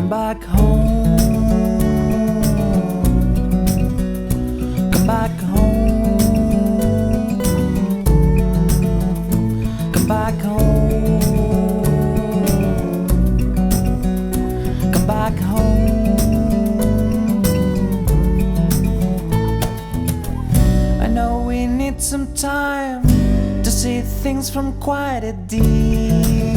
Come back home. Come back home. Come back home. Come back home. I know we need some time to see things from quite a distance.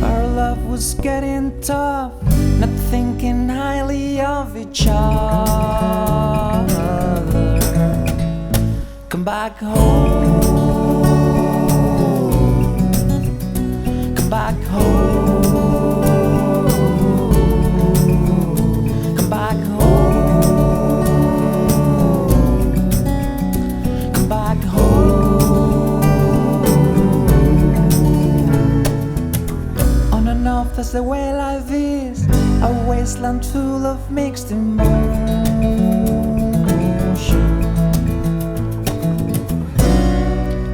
Our love was getting tough, not thinking highly of each other. Come back home. Come back home. Come back home. Come back home. On and off, that's the way life is. A wasteland full of mixed emotion.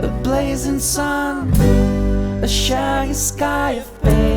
A blazing sun, a shaggy sky of pain.